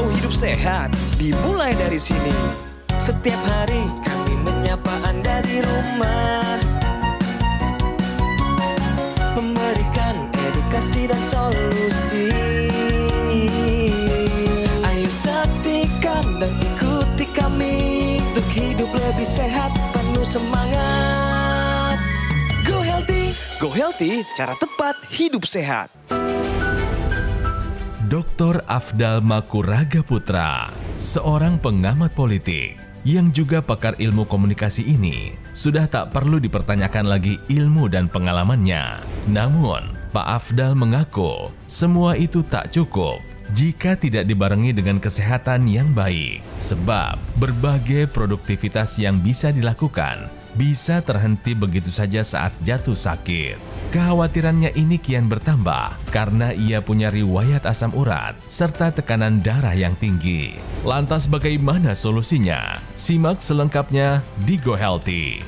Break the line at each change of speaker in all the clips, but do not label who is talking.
Mau hidup sehat, dimulai dari sini.
Setiap hari kami menyapa Anda di rumah, memberikan edukasi dan solusi. Ayo saksikan dan ikuti kami untuk hidup lebih sehat, penuh semangat.
Go Healthy, cara tepat hidup sehat.
Dr. Afdal Makuraga Putra, seorang pengamat politik yang juga pakar ilmu komunikasi ini, sudah tak perlu dipertanyakan lagi ilmu dan pengalamannya. Namun, Pak Afdal mengaku semua itu tak cukup jika tidak dibarengi dengan kesehatan yang baik. Sebab berbagai produktivitas yang bisa dilakukan bisa terhenti begitu saja saat jatuh sakit. Kekhawatirannya ini kian bertambah karena ia punya riwayat asam urat serta tekanan darah yang tinggi. Lantas bagaimana solusinya? Simak selengkapnya di Go Healthy.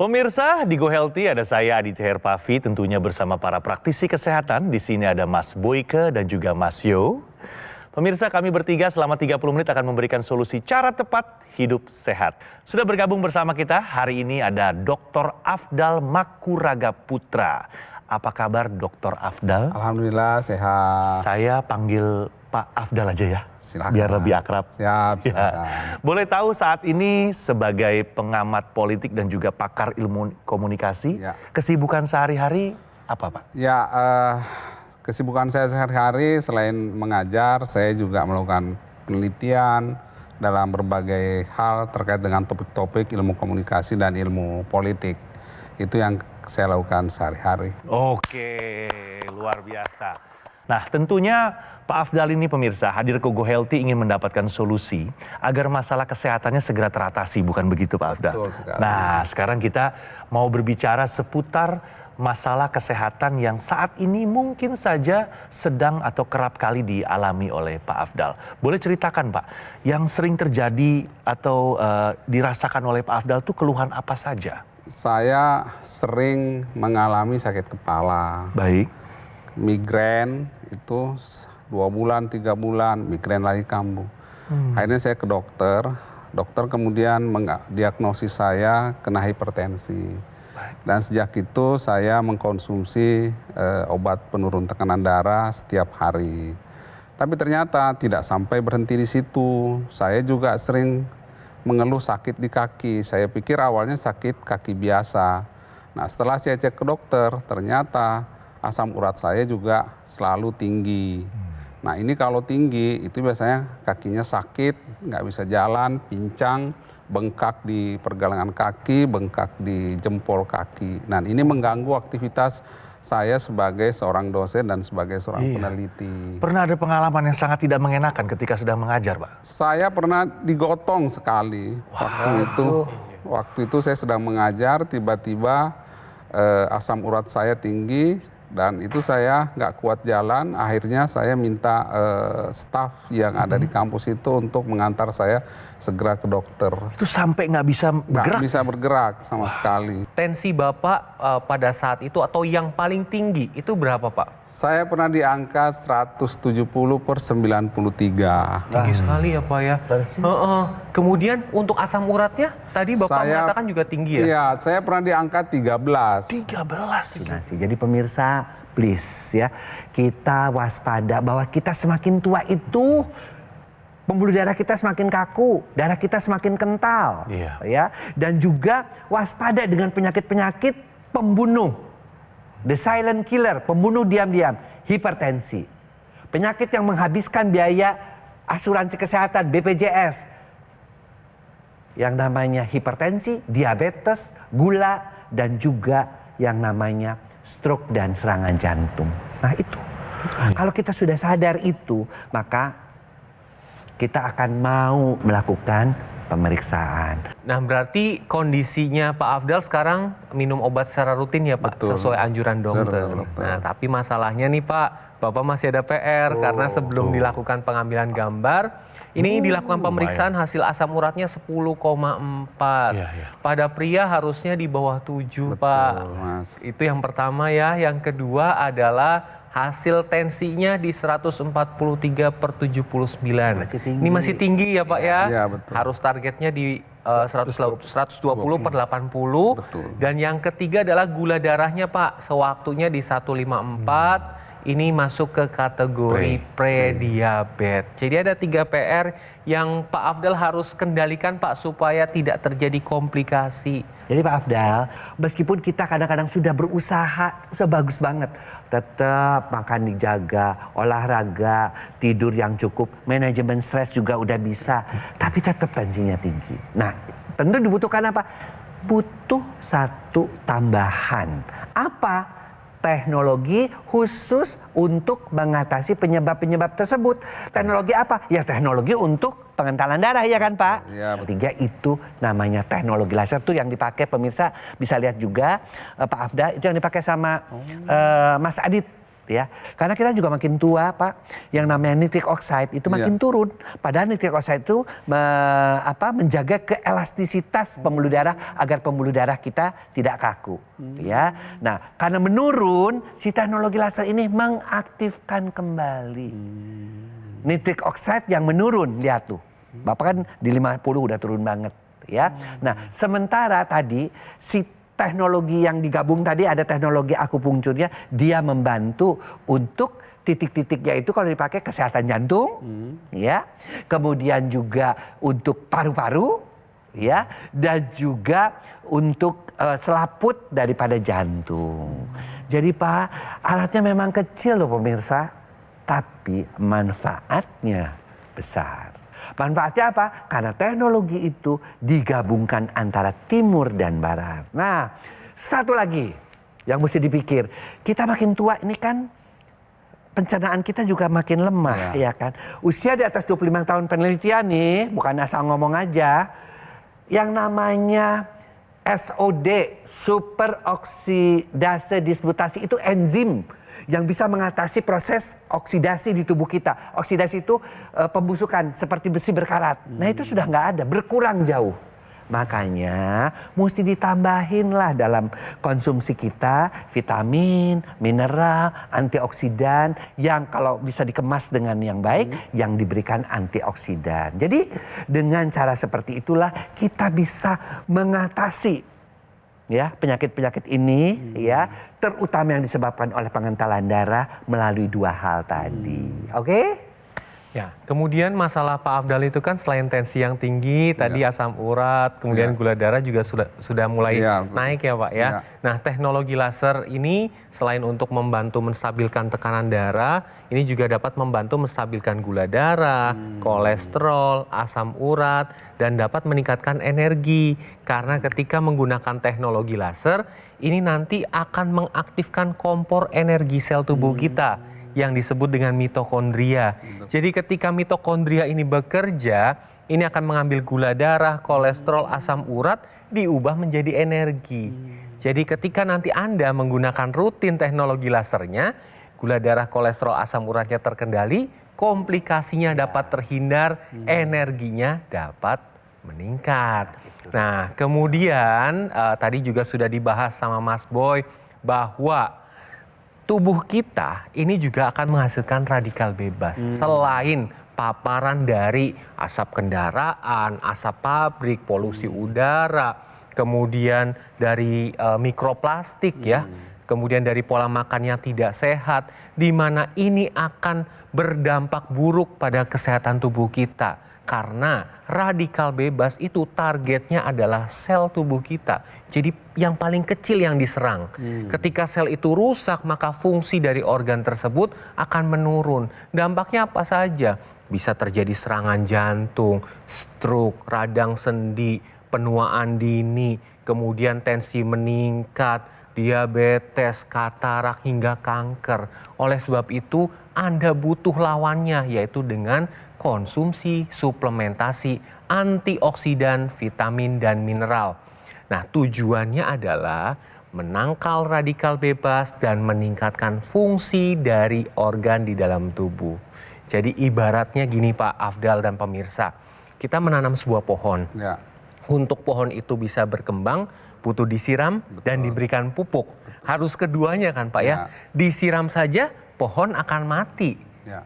Pemirsa, di Go Healthy ada saya Aditya Herpavi, tentunya bersama para praktisi kesehatan. Di sini ada Mas Boyke dan juga Mas Yo. Pemirsa, kami bertiga selama 30 menit akan memberikan solusi cara tepat hidup sehat. Sudah bergabung bersama kita hari ini ada Dr. Afdal Makuraga Putra. Apa kabar Dr. Afdal?
Alhamdulillah sehat.
Saya panggil Pak Afdal aja ya,
Silakan.
biar lebih akrab.
Siap,
Ya.
silakan.
Boleh tahu saat ini sebagai pengamat politik dan juga pakar ilmu komunikasi,
Ya.
kesibukan sehari-hari apa Pak?
Ya, kesibukan saya sehari-hari selain mengajar, saya juga melakukan penelitian dalam berbagai hal terkait dengan topik-topik ilmu komunikasi dan ilmu politik. Itu yang saya lakukan sehari-hari.
Oke, luar biasa. Nah, tentunya Pak Afdal ini pemirsa hadir ke Go Healthy ingin mendapatkan solusi agar masalah kesehatannya segera teratasi, bukan begitu Pak Afdal?
Betul sekali.
Nah, sekarang kita mau berbicara seputar masalah kesehatan yang saat ini mungkin saja sedang atau kerap kali dialami oleh Pak Afdal. Boleh ceritakan Pak, yang sering terjadi atau dirasakan oleh Pak Afdal itu keluhan apa saja?
Saya sering mengalami sakit kepala,
Baik.
migrain itu 2 bulan, 3 bulan, migrain lagi kambuh. Akhirnya saya ke dokter, dokter kemudian mendiagnosis saya kena hipertensi. Dan sejak itu saya mengkonsumsi obat penurun tekanan darah setiap hari. Tapi ternyata tidak sampai berhenti di situ. Saya juga sering mengeluh sakit di kaki. Saya pikir awalnya sakit kaki biasa. Nah, setelah saya cek ke dokter, ternyata asam urat saya juga selalu tinggi. Nah, ini kalau tinggi itu biasanya kakinya sakit, nggak bisa jalan, pincang, bengkak di pergelangan kaki, bengkak di jempol kaki. Nah, ini mengganggu aktivitas saya sebagai seorang dosen dan sebagai seorang peneliti.
Pernah ada pengalaman yang sangat tidak mengenakan ketika sedang mengajar, Pak?
Saya pernah digotong sekali. Waktu itu saya sedang mengajar, tiba-tiba asam urat saya tinggi. Dan itu saya nggak kuat jalan, akhirnya saya minta staf yang ada di kampus itu untuk mengantar saya segera ke dokter.
Itu sampai nggak bisa bergerak?
Nggak bisa bergerak sama sekali.
Tensi Bapak pada saat itu atau yang paling tinggi itu berapa Pak?
Saya pernah di angka 170/93.
Tinggi sekali ya Pak ya. Kemudian untuk asam uratnya tadi Bapak mengatakan juga tinggi ya?
Iya, saya pernah di angka 13.
13.
Jadi pemirsa, please ya, kita waspada bahwa kita semakin tua itu pembuluh darah kita semakin kaku, darah kita semakin kental, ya. Dan juga waspada dengan penyakit-penyakit pembunuh, the silent killer, pembunuh diam-diam, hipertensi, penyakit yang menghabiskan biaya asuransi kesehatan BPJS, yang namanya hipertensi, diabetes, gula, dan juga yang namanya stroke dan serangan jantung. Nah itu, kalau kita sudah sadar itu, maka kita akan mau melakukan pemeriksaan.
Nah berarti kondisinya Pak Afdal sekarang minum obat secara rutin ya Pak?
Betul.
Sesuai anjuran dokter. Nah tapi masalahnya nih Pak, Bapak masih ada PR karena sebelum dilakukan pengambilan gambar, Ini dilakukan pemeriksaan hasil asam uratnya 10,4. Pada pria harusnya di bawah 7, Pak.
Mas.
Itu yang pertama ya. Yang kedua adalah hasil tensinya di 143/79.
Masih tinggi.
Ini masih tinggi ya Pak ya.
Iya, betul.
Harus targetnya di 120/80.
Betul.
Dan yang ketiga adalah gula darahnya Pak. Sewaktunya di 154. Ini masuk ke kategori prediabetes. Jadi ada 3 PR yang Pak Afdal harus kendalikan Pak supaya tidak terjadi komplikasi.
Jadi Pak Afdal, meskipun kita kadang-kadang sudah berusaha, sudah bagus banget. Tetap makan dijaga, olahraga, tidur yang cukup, manajemen stres juga udah bisa. Tapi tetap tensinya tinggi. Nah, tentu dibutuhkan apa? Butuh satu tambahan. Apa? Teknologi khusus untuk mengatasi penyebab-penyebab tersebut. Teknologi apa? Ya teknologi untuk pengentalan darah ya kan Pak?
Ya,
Tiga itu namanya teknologi laser tuh yang dipakai pemirsa bisa lihat juga Pak Afda itu yang dipakai sama Mas Adit ya. Karena kita juga makin tua Pak, yang namanya nitric oxide itu makin turun. Padahal nitric oxide itu menjaga keelastisitas pembuluh darah agar pembuluh darah kita tidak kaku ya. Nah, karena menurun si teknologi laser ini mengaktifkan kembali. Nitric oxide yang menurun, lihat tuh. Bapak kan di 50 udah turun banget ya. Nah, sementara tadi si teknologi yang digabung tadi ada teknologi akupunkturnya, dia membantu untuk titik-titiknya itu kalau dipakai kesehatan jantung ya. Kemudian juga untuk paru-paru ya, dan juga untuk selaput daripada jantung. Jadi Pak, alatnya memang kecil loh pemirsa, tapi manfaatnya besar. Manfaatnya apa? Karena teknologi itu digabungkan antara timur dan barat. Nah, satu lagi yang mesti dipikir, kita makin tua ini kan pencernaan kita juga makin lemah ya kan. Usia di atas 25 tahun penelitian nih, bukan asal ngomong aja, yang namanya SOD, superoksidase dismutasi, itu enzim yang bisa mengatasi proses oksidasi di tubuh kita. Oksidasi itu pembusukan seperti besi berkarat. Nah itu sudah nggak ada, berkurang jauh. Makanya mesti ditambahin lah dalam konsumsi kita vitamin, mineral, antioksidan yang kalau bisa dikemas dengan yang baik, yang diberikan antioksidan. Jadi dengan cara seperti itulah kita bisa mengatasi ya penyakit-penyakit ini ya, terutama yang disebabkan oleh pengentalan darah melalui 2 hal tadi. Oke?
Ya, kemudian masalah Pak Afdal itu kan selain tensi yang tinggi, tadi asam urat, kemudian gula darah juga sudah mulai naik ya Pak ya. Nah, teknologi laser ini selain untuk membantu menstabilkan tekanan darah, ini juga dapat membantu menstabilkan gula darah, kolesterol, asam urat, dan dapat meningkatkan energi. Karena ketika menggunakan teknologi laser, ini nanti akan mengaktifkan kompor energi sel tubuh kita yang disebut dengan mitokondria. Jadi ketika mitokondria ini bekerja, ini akan mengambil gula darah, kolesterol, asam urat, diubah menjadi energi. Jadi ketika nanti Anda menggunakan rutin teknologi lasernya, gula darah, kolesterol, asam uratnya terkendali, komplikasinya dapat terhindar, energinya dapat meningkat. Nah, kemudian tadi juga sudah dibahas sama Mas Boy bahwa tubuh kita ini juga akan menghasilkan radikal bebas. Selain paparan dari asap kendaraan, asap pabrik, polusi udara, kemudian dari mikroplastik ya, kemudian dari pola makan yang tidak sehat, di mana ini akan berdampak buruk pada kesehatan tubuh kita. Karena radikal bebas itu targetnya adalah sel tubuh kita. Jadi yang paling kecil yang diserang. Ketika sel itu rusak, maka fungsi dari organ tersebut akan menurun. Dampaknya apa saja? Bisa terjadi serangan jantung, stroke, radang sendi, penuaan dini, kemudian tensi meningkat, diabetes, katarak, hingga kanker. Oleh sebab itu, Anda butuh lawannya, yaitu dengan konsumsi suplementasi antioksidan, vitamin, dan mineral. Nah, tujuannya adalah menangkal radikal bebas dan meningkatkan fungsi dari organ di dalam tubuh. Jadi ibaratnya gini Pak Afdal dan pemirsa, kita menanam sebuah pohon.
Ya.
Untuk pohon itu bisa berkembang, butuh disiram dan diberikan pupuk. Harus keduanya kan Pak ya. Disiram saja pohon akan mati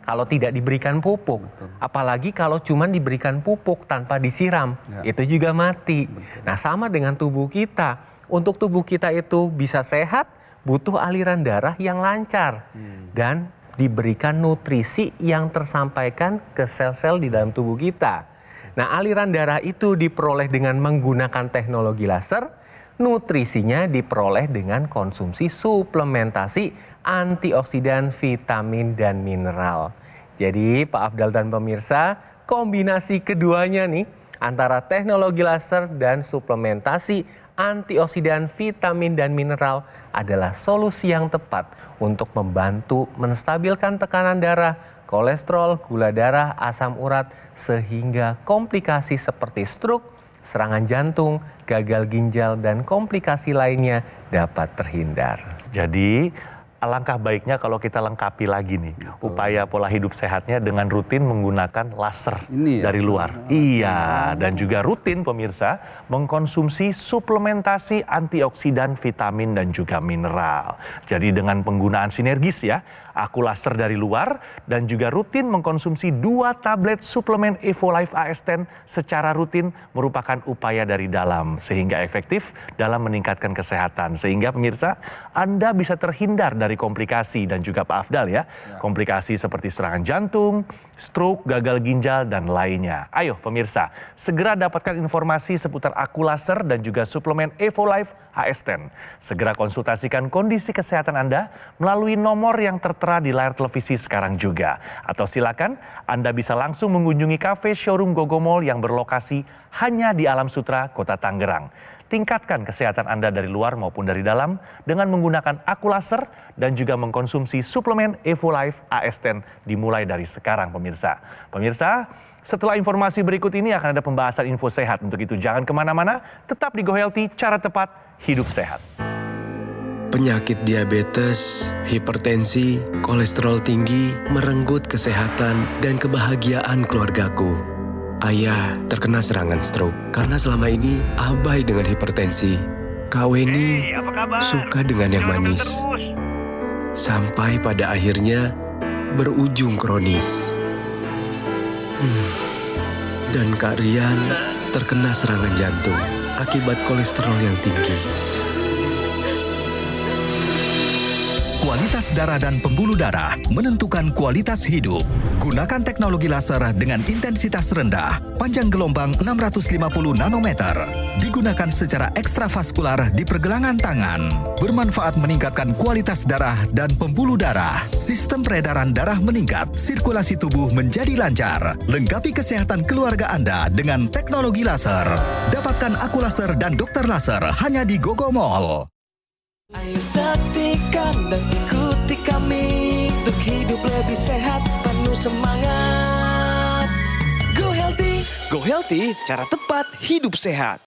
kalau tidak diberikan pupuk. Apalagi kalau cuma diberikan pupuk tanpa disiram, itu juga mati. Nah sama dengan tubuh kita. Untuk tubuh kita itu bisa sehat, butuh aliran darah yang lancar. Dan diberikan nutrisi yang tersampaikan ke sel-sel di dalam tubuh kita. Nah aliran darah itu diperoleh dengan menggunakan teknologi laser. Nutrisinya diperoleh dengan konsumsi suplementasi antioksidan, vitamin, dan mineral. Jadi Pak Afdal dan pemirsa, kombinasi keduanya nih antara teknologi laser dan suplementasi antioksidan, vitamin, dan mineral adalah solusi yang tepat untuk membantu menstabilkan tekanan darah, kolesterol, gula darah, asam urat, sehingga komplikasi seperti stroke, serangan jantung, gagal ginjal, dan komplikasi lainnya dapat terhindar.
Jadi alangkah baiknya kalau kita lengkapi lagi nih upaya pola hidup sehatnya dengan rutin menggunakan laser dari luar. Iya, dan juga rutin pemirsa mengkonsumsi suplementasi antioksidan, vitamin, dan juga mineral. Jadi dengan penggunaan sinergis ya, aku laser dari luar dan juga rutin mengkonsumsi 2 tablet suplemen Evolife AS10 secara rutin merupakan upaya dari dalam sehingga efektif dalam meningkatkan kesehatan. Sehingga pemirsa, Anda bisa terhindar dari komplikasi dan juga Pak Afdal ya, komplikasi seperti serangan jantung, stroke, gagal ginjal, dan lainnya. Ayo pemirsa, segera dapatkan informasi seputar aku laser dan juga suplemen Evolife AS10. Segera konsultasikan kondisi kesehatan Anda melalui nomor yang tertera di layar televisi sekarang juga. Atau silakan Anda bisa langsung mengunjungi kafe showroom Gogomall yang berlokasi hanya di Alam Sutra, Kota Tangerang. Tingkatkan kesehatan Anda dari luar maupun dari dalam dengan menggunakan aku laser dan juga mengkonsumsi suplemen Evolife AS10 dimulai dari sekarang pemirsa. Pemirsa, setelah informasi berikut ini akan ada pembahasan info sehat. Untuk itu jangan kemana-mana, tetap di Go Healthy, cara tepat, hidup sehat.
Penyakit diabetes, hipertensi, kolesterol tinggi merenggut kesehatan dan kebahagiaan keluargaku. Ayah terkena serangan stroke karena selama ini abai dengan hipertensi. Kak Weni suka dengan yang manis. Sampai pada akhirnya berujung kronis. Dan Kak Rian terkena serangan jantung akibat kolesterol yang tinggi.
Kualitas darah dan pembuluh darah menentukan kualitas hidup. Gunakan teknologi laser dengan intensitas rendah, panjang gelombang 650 nanometer. Digunakan secara ekstravaskular di pergelangan tangan. Bermanfaat meningkatkan kualitas darah dan pembuluh darah. Sistem peredaran darah meningkat, sirkulasi tubuh menjadi lancar. Lengkapi kesehatan keluarga Anda dengan teknologi laser. Dapatkan aku laser dan dokter laser hanya di Gogomall.
Ayo saksikan dan ikuti kami untuk hidup lebih sehat, penuh semangat.
Go Healthy. Go Healthy, cara tepat hidup sehat.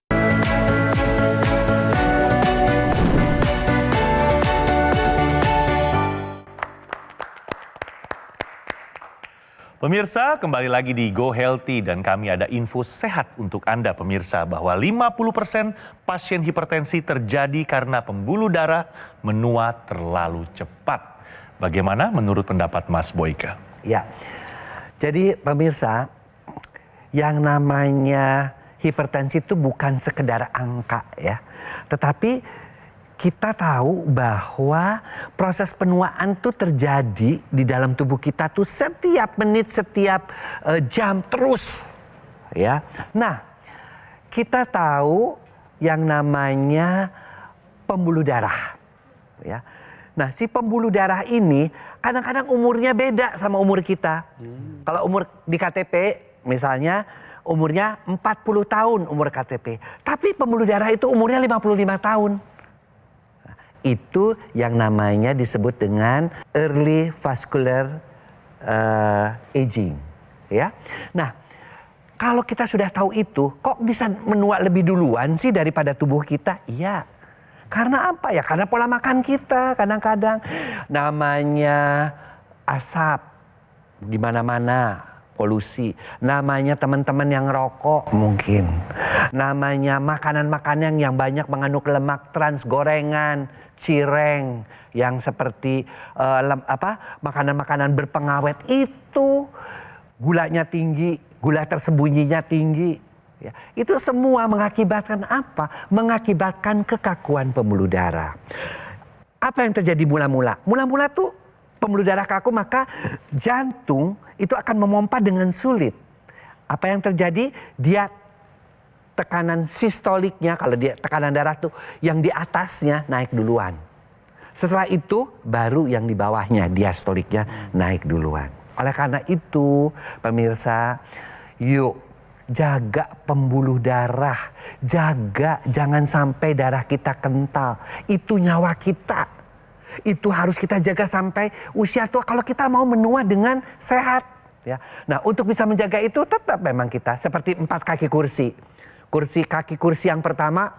Pemirsa, kembali lagi di Go Healthy dan kami ada info sehat untuk Anda pemirsa bahwa 50% pasien hipertensi terjadi karena pembuluh darah menua terlalu cepat. Bagaimana menurut pendapat Mas Boyke?
Ya, jadi pemirsa, yang namanya hipertensi itu bukan sekedar angka ya, tetapi kita tahu bahwa proses penuaan tuh terjadi di dalam tubuh kita tuh setiap menit, setiap jam terus. Ya. Nah, kita tahu yang namanya pembuluh darah. Ya. Nah, si pembuluh darah ini kadang-kadang umurnya beda sama umur kita. Kalau umur di KTP misalnya umurnya 40 tahun umur KTP. Tapi pembuluh darah itu umurnya 55 tahun. Itu yang namanya disebut dengan early vascular aging, ya. Nah, kalau kita sudah tahu itu, kok bisa menua lebih duluan sih daripada tubuh kita? Iya, karena apa ya? Karena pola makan kita kadang-kadang namanya asap, di mana-mana polusi. Namanya teman-teman yang rokok mungkin. Namanya makanan-makanan yang banyak mengandung lemak trans, gorengan, cireng, yang seperti makanan-makanan berpengawet itu gulanya tinggi, gula tersembunyinya tinggi. Ya, itu semua mengakibatkan apa? Mengakibatkan kekakuan pembuluh darah. Apa yang terjadi mula-mula? Mula-mula tuh pembuluh darah kaku, maka jantung itu akan memompa dengan sulit. Apa yang terjadi? Dia tekanan sistoliknya, kalau dia tekanan darah tuh yang di atasnya naik duluan. Setelah itu baru yang di bawahnya diastoliknya naik duluan. Oleh karena itu pemirsa, yuk jaga pembuluh darah. Jaga jangan sampai darah kita kental. Itu nyawa kita. Itu harus kita jaga sampai usia tua kalau kita mau menua dengan sehat. Ya. Nah, untuk bisa menjaga itu tetap memang kita seperti 4 kaki kursi. Kaki kursi yang pertama,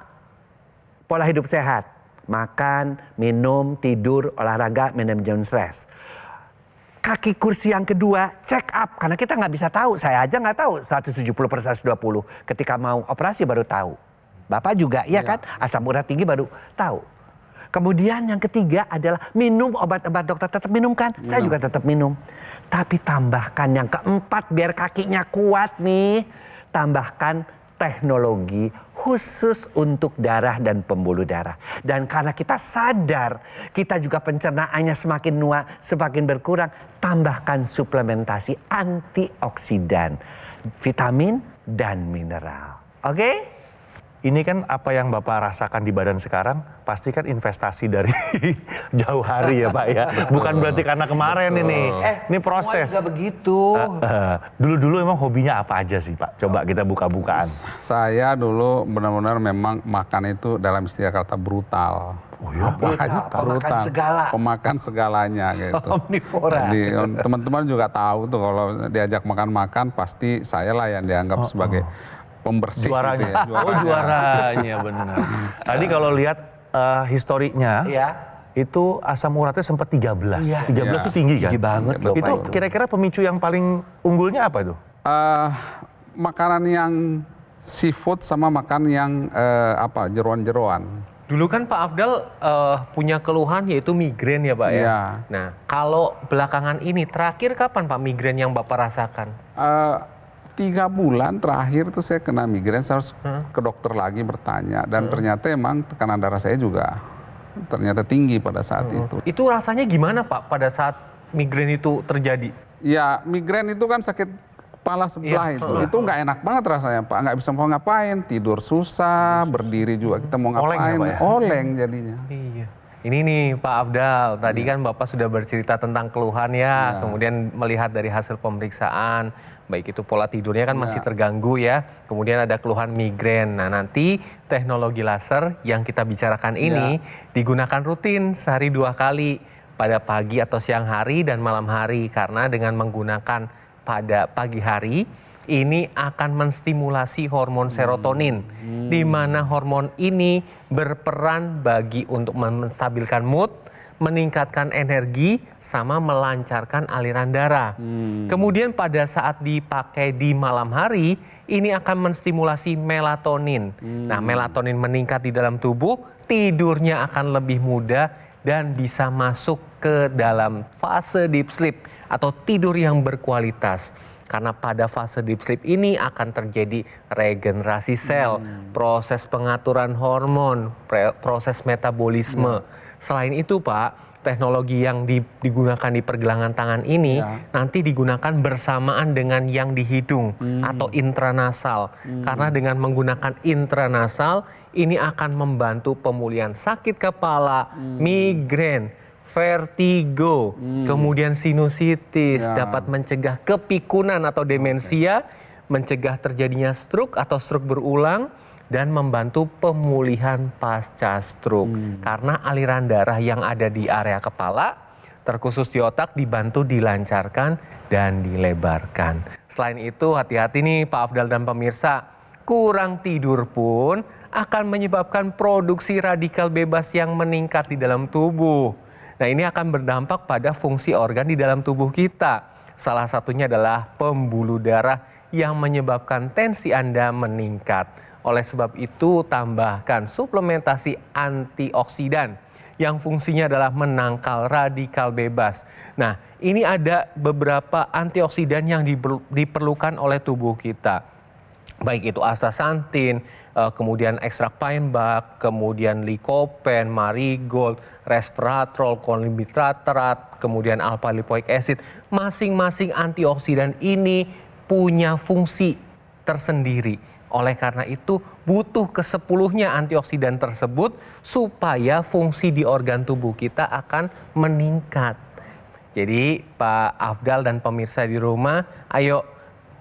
pola hidup sehat. Makan, minum, tidur, olahraga, manajemen stres. Kaki kursi yang kedua, check up. Karena kita nggak bisa tahu, saya aja nggak tahu 170/120. Ketika mau operasi baru tahu. Bapak juga, ya kan? Asam urat tinggi baru tahu. Kemudian yang ketiga adalah minum obat-obat dokter. Tetap minum kan? Saya juga tetap minum. Tapi tambahkan yang keempat biar kakinya kuat nih. Tambahkan teknologi khusus untuk darah dan pembuluh darah. Dan karena kita sadar kita juga pencernaannya semakin nua, semakin berkurang. Tambahkan suplementasi antioksidan, vitamin dan mineral. Oke?
Ini kan apa yang Bapak rasakan di badan sekarang pasti kan investasi dari jauh hari ya Pak ya. Bukan berarti karena kemarin ini. Ini proses.
Semua juga begitu.
Dulu-dulu emang hobinya apa aja sih Pak? Coba kita buka-bukaan.
Saya dulu benar-benar memang makan itu dalam istilah kata brutal.
Oh ya, pemakan segala.
Pemakan segalanya gitu.
Omnivora.
Jadi teman-teman juga tahu tuh kalau diajak makan-makan pasti saya lah yang dianggap sebagai pembersih.
Juaranya.
Gitu ya.
Juaranya benar. Tadi kalau lihat historinya, itu asam uratnya sempat 13. 13 itu tinggi kan?
Tinggi banget loh.
Itu kira-kira pemicu yang paling unggulnya apa itu?
Makanan yang seafood sama makan yang jeroan-jeroan.
Dulu kan Pak Afdal punya keluhan yaitu migrain ya Pak ya?
Iya.
Nah kalau belakangan ini terakhir kapan Pak migrain yang Bapak rasakan?
3 bulan terakhir tuh saya kena migrain, saya harus ke dokter lagi bertanya. Dan ternyata emang tekanan darah saya juga ternyata tinggi pada saat itu.
Itu rasanya gimana Pak pada saat migrain itu terjadi?
Ya migrain itu kan sakit kepala sebelah itu nggak enak banget rasanya Pak. Nggak bisa mau ngapain, tidur susah, berdiri juga kita mau ngapain, oleng jadinya.
Iya. Ini nih Pak Afdal, tadi kan Bapak sudah bercerita tentang keluhan ya, kemudian melihat dari hasil pemeriksaan, baik itu pola tidurnya kan masih terganggu ya, kemudian ada keluhan migrain. Nah nanti teknologi laser yang kita bicarakan ini digunakan rutin sehari 2 kali, pada pagi atau siang hari dan malam hari, karena dengan menggunakan pada pagi hari, ini akan menstimulasi hormon serotonin, di mana hormon ini berperan bagi untuk menstabilkan mood, meningkatkan energi, sama melancarkan aliran darah. Kemudian pada saat dipakai di malam hari, ini akan menstimulasi melatonin. Nah, melatonin meningkat di dalam tubuh, tidurnya akan lebih mudah dan bisa masuk ke dalam fase deep sleep atau tidur yang berkualitas. Karena pada fase deep sleep ini akan terjadi regenerasi sel, proses pengaturan hormon, proses metabolisme. Selain itu Pak, teknologi yang digunakan di pergelangan tangan ini nanti digunakan bersamaan dengan yang di hidung atau intranasal. Karena dengan menggunakan intranasal ini akan membantu pemulihan sakit kepala, migrain, vertigo, kemudian sinusitis, dapat mencegah kepikunan atau demensia, mencegah terjadinya stroke atau stroke berulang, dan membantu pemulihan pasca stroke. Karena aliran darah yang ada di area kepala, terkhusus di otak, dibantu dilancarkan dan dilebarkan. Selain itu, hati-hati nih Pak Afdal dan pemirsa, kurang tidur pun akan menyebabkan produksi radikal bebas yang meningkat di dalam tubuh. Nah, ini akan berdampak pada fungsi organ di dalam tubuh kita. Salah satunya adalah pembuluh darah yang menyebabkan tensi Anda meningkat. Oleh sebab itu, tambahkan suplementasi antioksidan yang fungsinya adalah menangkal radikal bebas. Nah, ini ada beberapa antioksidan yang diperlukan oleh tubuh kita. Baik itu astaxanthin, kemudian ekstrak pine bark, kemudian lycopene, marigold, resveratrol, colimbitratarat, kemudian alpha lipoic acid. Masing-masing antioksidan ini punya fungsi tersendiri. Oleh karena itu butuh ke-10-nya antioksidan tersebut supaya fungsi di organ tubuh kita akan meningkat. Jadi Pak Afdal dan pemirsa di rumah, ayo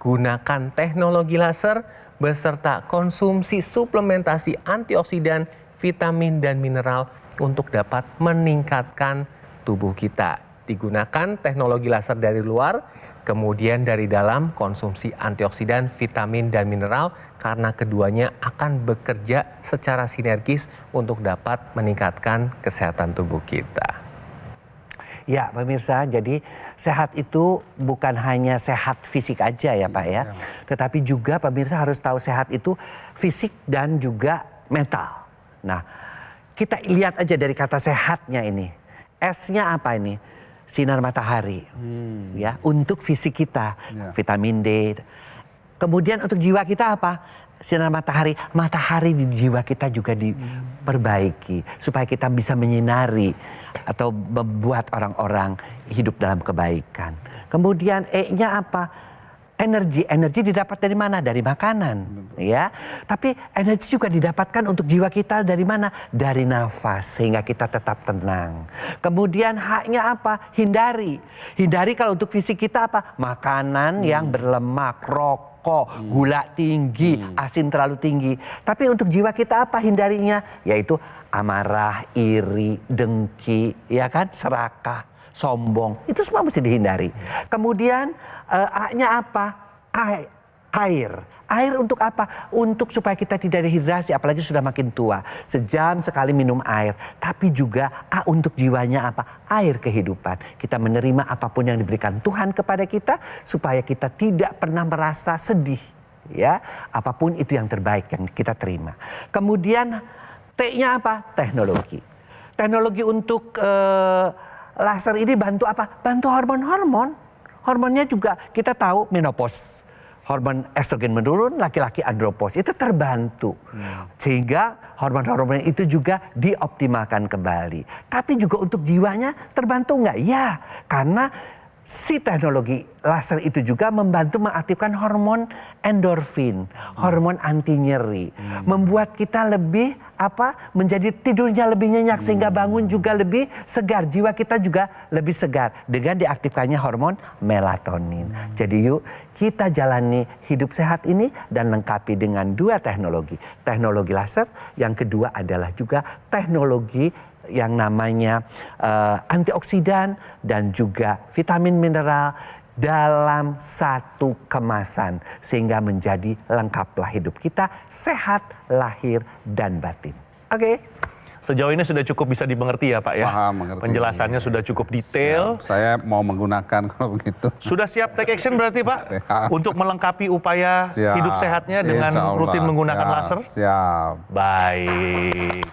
gunakan teknologi laser beserta konsumsi suplementasi antioksidan, vitamin dan mineral untuk dapat meningkatkan tubuh kita. Digunakan teknologi laser dari luar, kemudian dari dalam konsumsi antioksidan, vitamin, dan mineral karena keduanya akan bekerja secara sinergis untuk dapat meningkatkan kesehatan tubuh kita.
Ya pemirsa, jadi sehat itu bukan hanya sehat fisik aja ya Pak ya. Tetapi juga pemirsa harus tahu sehat itu fisik dan juga mental. Nah kita lihat aja dari kata sehatnya ini. S-nya apa ini? Sinar matahari, ya untuk fisik kita, vitamin D. Kemudian untuk jiwa kita apa? Sinar matahari, matahari di jiwa kita juga diperbaiki supaya kita bisa menyinari atau membuat orang-orang hidup dalam kebaikan. Kemudian E-nya apa? Energi didapat dari mana? Dari makanan, ya. Tapi energi juga didapatkan untuk jiwa kita dari mana? Dari nafas, sehingga kita tetap tenang. Kemudian H-nya apa? Hindari kalau untuk fisik kita apa? Makanan yang berlemak, rokok, gula tinggi, asin terlalu tinggi. Tapi untuk jiwa kita apa hindarinya? Yaitu amarah, iri, dengki, ya kan? Serakah, sombong, itu semua mesti dihindari. Kemudian A-nya apa? Air untuk apa? Untuk supaya kita tidak dehidrasi, apalagi sudah makin tua. Sejam sekali minum air. Tapi juga A untuk jiwanya apa? Air kehidupan. Kita menerima apapun yang diberikan Tuhan kepada kita supaya kita tidak pernah merasa sedih. Ya, apapun itu yang terbaik yang kita terima. Kemudian T-nya apa? Teknologi. Teknologi untuk laser ini bantu apa? Bantu hormon-hormon. Hormonnya juga kita tahu menopause. Hormon estrogen menurun, laki-laki andropause. Itu terbantu. Sehingga hormon-hormon itu juga dioptimalkan kembali. Tapi juga untuk jiwanya terbantu nggak? Ya, karena si teknologi laser itu juga membantu mengaktifkan hormon endorfin, hormon anti nyeri, membuat kita lebih menjadi tidurnya lebih nyenyak sehingga bangun juga lebih segar, jiwa kita juga lebih segar dengan diaktifkannya hormon melatonin. Jadi yuk kita jalani hidup sehat ini dan lengkapi dengan dua teknologi laser, yang kedua adalah juga teknologi yang namanya antioksidan dan juga vitamin mineral dalam satu kemasan sehingga menjadi lengkaplah hidup kita sehat lahir dan batin. Oke.
Sejauh ini sudah cukup bisa dimengerti ya Pak ya?
Paham, mengerti.
Penjelasannya sudah cukup detail.
Siap. Saya mau menggunakan kalau begitu.
Sudah siap take action berarti Pak? Untuk melengkapi upaya hidup sehatnya dengan rutin menggunakan laser?
Siap.
Baik.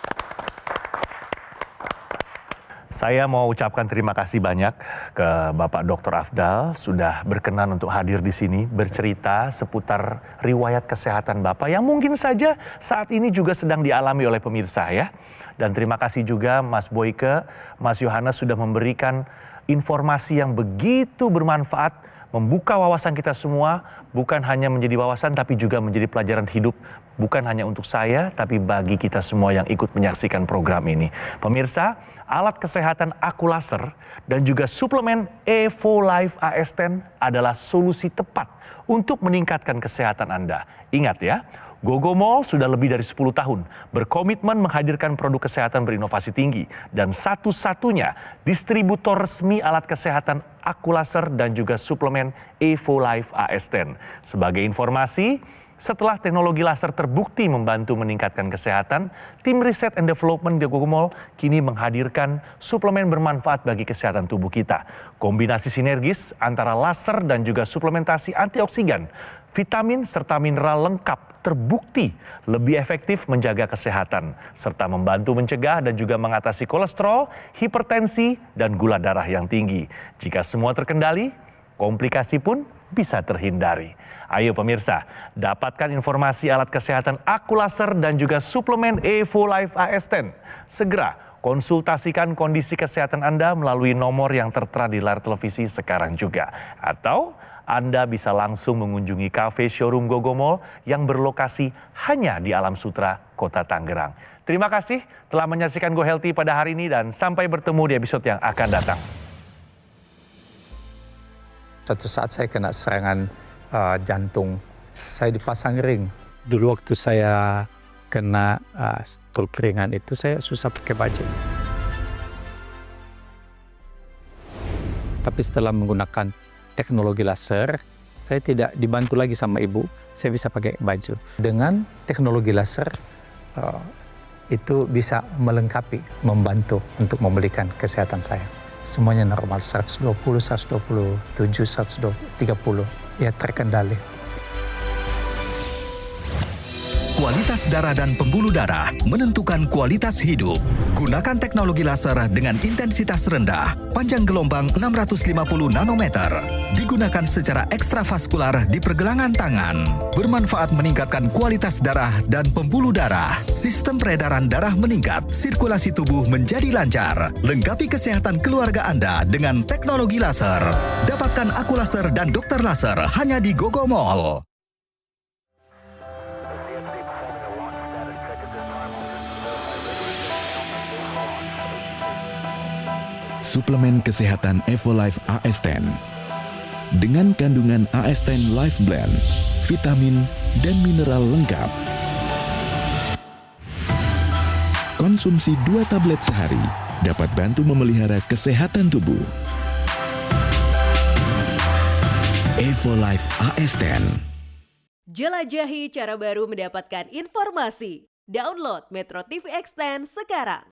Saya mau ucapkan terima kasih banyak ke Bapak Dr. Afdal sudah berkenan untuk hadir di sini bercerita seputar riwayat kesehatan Bapak yang mungkin saja saat ini juga sedang dialami oleh pemirsa ya. Dan terima kasih juga Mas Boyke, Mas Yohanes sudah memberikan informasi yang begitu bermanfaat, membuka wawasan kita semua, bukan hanya menjadi wawasan tapi juga menjadi pelajaran hidup. Bukan hanya untuk saya, tapi bagi kita semua yang ikut menyaksikan program ini. Pemirsa, alat kesehatan Aku Laser dan juga suplemen Evo Life AS10 adalah solusi tepat untuk meningkatkan kesehatan Anda. Ingat ya, Gogomall sudah lebih dari 10 tahun berkomitmen menghadirkan produk kesehatan berinovasi tinggi dan satu-satunya distributor resmi alat kesehatan Aku Laser dan juga suplemen Evo Life AS10. Sebagai informasi, Setelah teknologi laser terbukti membantu meningkatkan kesehatan, tim Research and Development di Gogomol kini menghadirkan suplemen bermanfaat bagi kesehatan tubuh kita. Kombinasi sinergis antara laser dan juga suplementasi antioksidan, vitamin serta mineral lengkap terbukti lebih efektif menjaga kesehatan serta membantu mencegah dan juga mengatasi kolesterol, hipertensi, dan gula darah yang tinggi. Jika semua terkendali, komplikasi pun bisa terhindari. Ayo pemirsa, dapatkan informasi alat kesehatan Aqualaser dan juga suplemen Evo Life AS10. Segera konsultasikan kondisi kesehatan Anda melalui nomor yang tertera di layar televisi sekarang juga. Atau Anda bisa langsung mengunjungi kafe showroom Gogomol yang berlokasi hanya di Alam Sutra, Kota Tangerang. Terima kasih telah menyaksikan Go Healthy pada hari ini dan sampai bertemu di episode yang akan datang.
Suatu saat saya kena serangan jantung, saya dipasang ring. Dulu waktu saya kena stroke ringan itu saya susah pakai baju. Tapi setelah menggunakan teknologi laser, saya tidak dibantu lagi sama ibu, saya bisa pakai baju. Dengan teknologi laser, itu bisa melengkapi, membantu untuk memulihkan kesehatan saya. Semuanya normal, 120, 127, 130, ya terkendali.
Kualitas darah dan pembuluh darah menentukan kualitas hidup. Gunakan teknologi laser dengan intensitas rendah, panjang gelombang 650 nanometer. Digunakan secara ekstravaskular di pergelangan tangan. Bermanfaat meningkatkan kualitas darah dan pembuluh darah. Sistem peredaran darah meningkat, sirkulasi tubuh menjadi lancar. Lengkapi kesehatan keluarga Anda dengan teknologi laser. Dapatkan Aqualaser dan Dokter Laser hanya di Gogomol.
Suplemen kesehatan Evo Life AS10 dengan kandungan AS10 Life Blend, vitamin dan mineral lengkap. Konsumsi 2 tablet sehari dapat bantu memelihara kesehatan tubuh. Evo Life AS10.
Jelajahi cara baru mendapatkan informasi. Download Metro TV Extend sekarang.